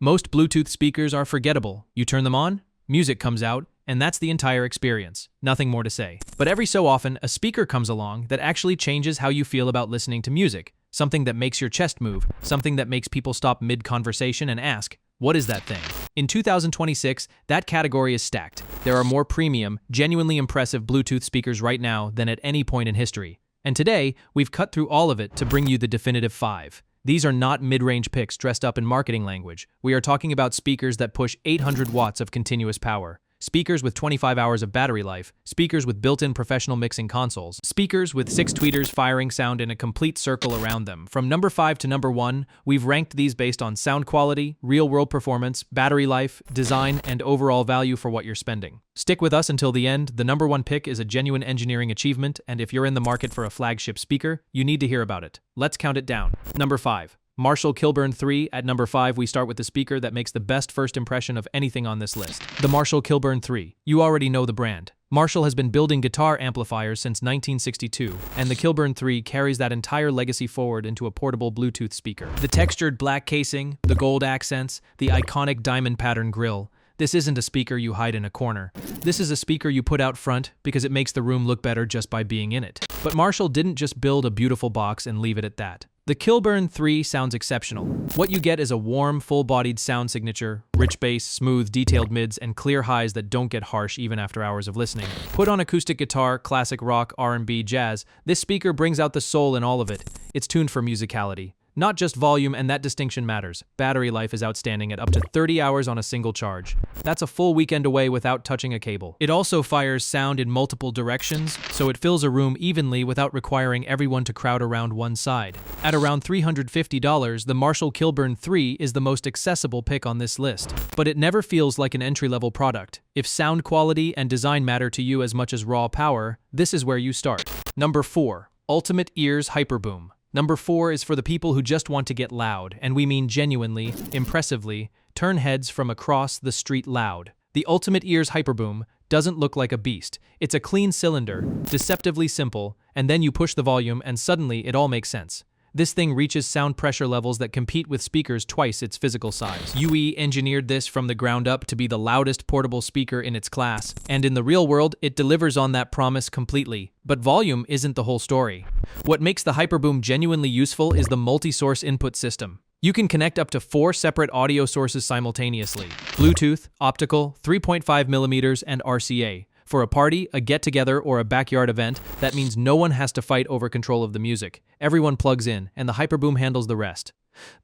Most Bluetooth speakers are forgettable. You turn them on, music comes out, and that's the entire experience. Nothing more to say. But every so often, a speaker comes along that actually changes how you feel about listening to music. Something that makes your chest move, something that makes people stop mid-conversation and ask, what is that thing? In 2026, that category is stacked. There are more premium, genuinely impressive Bluetooth speakers right now than at any point in history. And today, we've cut through all of it to bring you the definitive 5. These are not mid-range picks dressed up in marketing language. We are talking about speakers that push 800 watts of continuous power. Speakers with 25 hours of battery life, speakers with built-in professional mixing consoles, speakers with 6 tweeters firing sound in a complete circle around them. From number 5 to number 1, we've ranked these based on sound quality, real-world performance, battery life, design, and overall value for what you're spending. Stick with us until the end. The number 1 pick is a genuine engineering achievement, and if you're in the market for a flagship speaker, you need to hear about it. Let's count it down. Number 5. Marshall Kilburn III. At number 5, we start with the speaker that makes the best first impression of anything on this list. The Marshall Kilburn III. You already know the brand. Marshall has been building guitar amplifiers since 1962, and the Kilburn III carries that entire legacy forward into a portable Bluetooth speaker. The textured black casing, the gold accents, the iconic diamond pattern grille. This isn't a speaker you hide in a corner. This is a speaker you put out front because it makes the room look better just by being in it. But Marshall didn't just build a beautiful box and leave it at that. The Kilburn III sounds exceptional. What you get is a warm, full-bodied sound signature, rich bass, smooth, detailed mids, and clear highs that don't get harsh even after hours of listening. Put on acoustic guitar, classic rock, R&B, jazz, this speaker brings out the soul in all of it. It's tuned for musicality. Not just volume, and that distinction matters. Battery life is outstanding at up to 30 hours on a single charge. That's a full weekend away without touching a cable. It also fires sound in multiple directions, so it fills a room evenly without requiring everyone to crowd around one side. At around $350, the Marshall Kilburn III is the most accessible pick on this list. But it never feels like an entry-level product. If sound quality and design matter to you as much as raw power, this is where you start. Number 4. Ultimate Ears Hyperboom. Number 4 is for the people who just want to get loud, and we mean genuinely, impressively, turn heads from across the street loud. The Ultimate Ears Hyperboom doesn't look like a beast. It's a clean cylinder, deceptively simple, and then you push the volume and suddenly it all makes sense. This thing reaches sound pressure levels that compete with speakers twice its physical size. UE engineered this from the ground up to be the loudest portable speaker in its class, and in the real world, it delivers on that promise completely. But volume isn't the whole story. What makes the Hyperboom genuinely useful is the multi-source input system. You can connect up to 4 separate audio sources simultaneously: Bluetooth, optical, 3.5mm, and RCA. For a party, a get-together, or a backyard event, that means no one has to fight over control of the music. Everyone plugs in, and the Hyperboom handles the rest.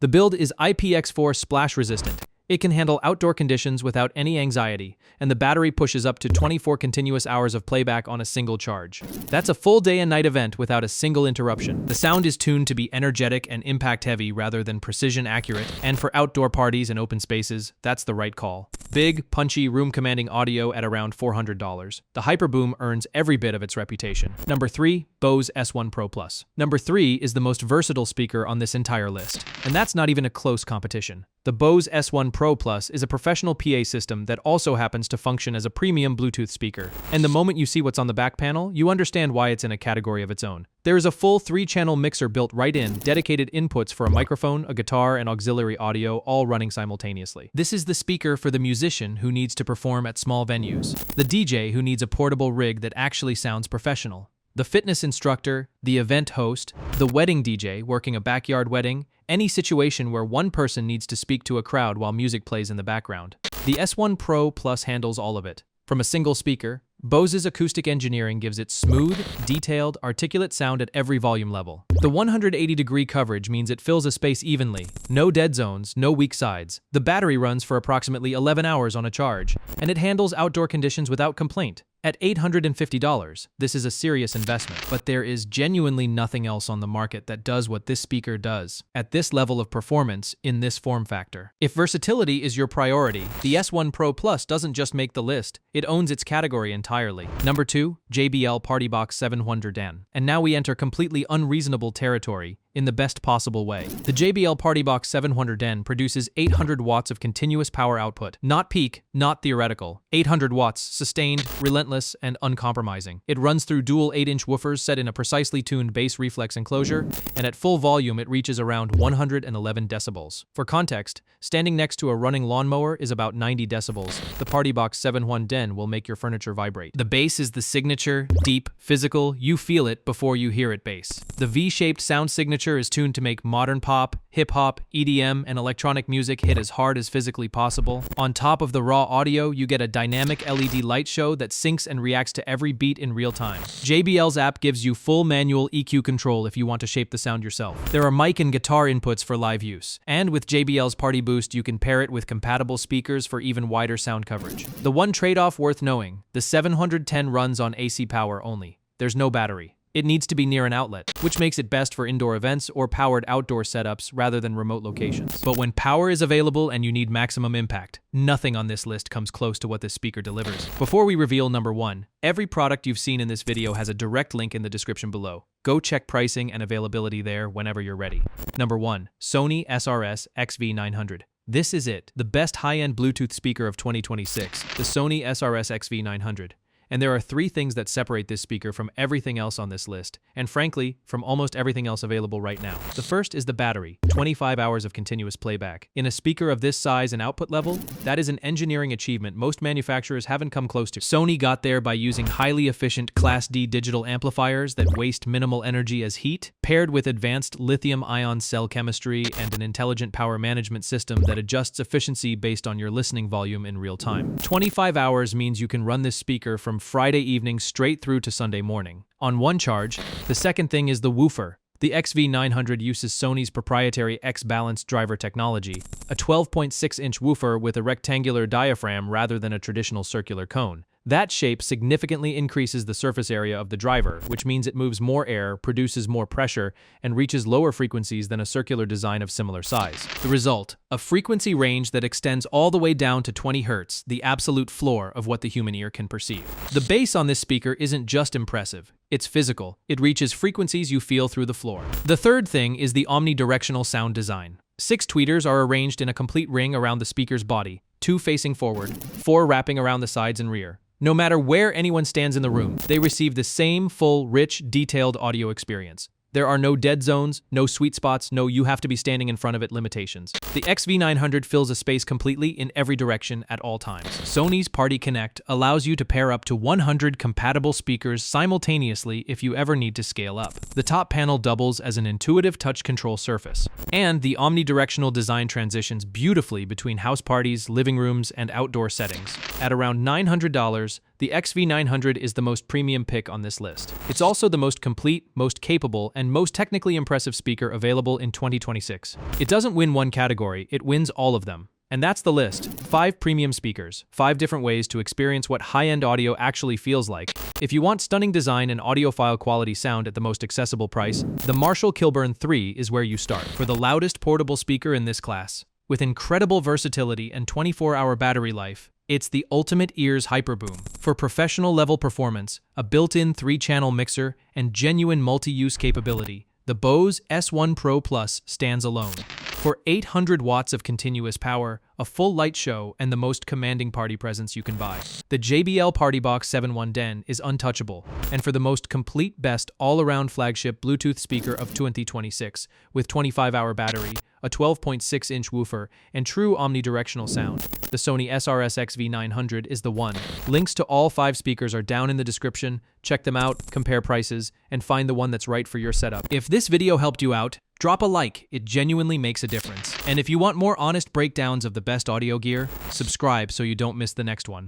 The build is IPX4 splash resistant. It can handle outdoor conditions without any anxiety, and the battery pushes up to 24 continuous hours of playback on a single charge. That's a full day and night event without a single interruption. The sound is tuned to be energetic and impact-heavy rather than precision-accurate, and for outdoor parties and open spaces, that's the right call. Big, punchy, room-commanding audio at around $400. The Hyperboom earns every bit of its reputation. Number 3, Bose S1 Pro Plus. Number 3 is the most versatile speaker on this entire list, and that's not even a close competition. The Bose S1 Pro Plus is a professional PA system that also happens to function as a premium Bluetooth speaker. And the moment you see what's on the back panel, you understand why it's in a category of its own. There is a full 3-channel mixer built right in, dedicated inputs for a microphone, a guitar, and auxiliary audio, all running simultaneously. This is the speaker for the musician who needs to perform at small venues, the DJ who needs a portable rig that actually sounds professional, the fitness instructor, the event host, the wedding DJ working a backyard wedding, any situation where one person needs to speak to a crowd while music plays in the background. The S1 Pro Plus handles all of it. From a single speaker, Bose's acoustic engineering gives it smooth, detailed, articulate sound at every volume level. The 180-degree coverage means it fills a space evenly. No dead zones, no weak sides. The battery runs for approximately 11 hours on a charge, and it handles outdoor conditions without complaint. At $850, this is a serious investment, but there is genuinely nothing else on the market that does what this speaker does, at this level of performance, in this form factor. If versatility is your priority, the S1 Pro Plus doesn't just make the list, it owns its category entirely. Number 2, JBL PartyBox 700 Dan. And now we enter completely unreasonable territory. in the best possible way. The JBL PartyBox 700N produces 800 watts of continuous power output. Not peak, not theoretical. 800 watts, sustained, relentless, and uncompromising. It runs through dual 8-inch woofers set in a precisely tuned bass reflex enclosure, and at full volume it reaches around 111 decibels. For context, standing next to a running lawnmower is about 90 decibels. The PartyBox 700N will make your furniture vibrate. The bass is the signature, deep, physical, you feel it before you hear it bass. The V-shaped sound signature is tuned to make modern pop, hip-hop, EDM, and electronic music hit as hard as physically possible. On top of the raw audio, you get a dynamic LED light show that syncs and reacts to every beat in real time. JBL's app gives you full manual EQ control if you want to shape the sound yourself. There are mic and guitar inputs for live use. And with JBL's Party Boost, you can pair it with compatible speakers for even wider sound coverage. The one trade-off worth knowing, the 710 runs on AC power only. There's no battery. It needs to be near an outlet, which makes it best for indoor events or powered outdoor setups rather than remote locations. But when power is available and you need maximum impact, nothing on this list comes close to what this speaker delivers. Before we reveal number 1, every product you've seen in this video has a direct link in the description below. Go check pricing and availability there whenever you're ready. Number 1. Sony SRS-XV900. This is it, the best high-end Bluetooth speaker of 2026, the Sony SRS-XV900. And there are 3 things that separate this speaker from everything else on this list, and frankly, from almost everything else available right now. The first is the battery, 25 hours of continuous playback. In a speaker of this size and output level, that is an engineering achievement most manufacturers haven't come close to. Sony got there by using highly efficient Class D digital amplifiers that waste minimal energy as heat, paired with advanced lithium-ion cell chemistry and an intelligent power management system that adjusts efficiency based on your listening volume in real time. 25 hours means you can run this speaker from Friday evening straight through to Sunday morning. On one charge. The second thing is the woofer. The XV900 uses Sony's proprietary X-Balance driver technology, a 12.6-inch woofer with a rectangular diaphragm rather than a traditional circular cone. That shape significantly increases the surface area of the driver, which means it moves more air, produces more pressure, and reaches lower frequencies than a circular design of similar size. The result, a frequency range that extends all the way down to 20 Hz, the absolute floor of what the human ear can perceive. The bass on this speaker isn't just impressive, it's physical. It reaches frequencies you feel through the floor. The third thing is the omnidirectional sound design. 6 tweeters are arranged in a complete ring around the speaker's body, 2 facing forward, 4 wrapping around the sides and rear. No matter where anyone stands in the room, they receive the same full, rich, detailed audio experience. There are no dead zones, no sweet spots, no you have to be standing in front of it limitations. The XV900 fills a space completely in every direction at all times. Sony's Party Connect allows you to pair up to 100 compatible speakers simultaneously if you ever need to scale up. The top panel doubles as an intuitive touch control surface. And the omnidirectional design transitions beautifully between house parties, living rooms, and outdoor settings. At around $900, the XV900 is the most premium pick on this list. It's also the most complete, most capable, and most technically impressive speaker available in 2026. It doesn't win one category, it wins all of them. And that's the list. 5 premium speakers, 5 different ways to experience what high-end audio actually feels like. If you want stunning design and audiophile quality sound at the most accessible price, the Marshall Kilburn III is where you start. For the loudest portable speaker in this class, with incredible versatility and 24-hour battery life, it's the ultimate ears Hyperboom. For professional-level performance, a built-in 3-channel mixer, and genuine multi-use capability, the Bose S1 Pro Plus stands alone. For 800 watts of continuous power, a full light show, and the most commanding party presence you can buy, the JBL PartyBox 710 is untouchable. And for the most complete best all-around flagship Bluetooth speaker of 2026, with 25-hour battery, a 12.6-inch woofer, and true omnidirectional sound, the Sony SRS-XV900 is the one. Links to all 5 speakers are down in the description. Check them out, compare prices, and find the one that's right for your setup. If this video helped you out, drop a like, it genuinely makes a difference. And if you want more honest breakdowns of the best audio gear, subscribe so you don't miss the next one.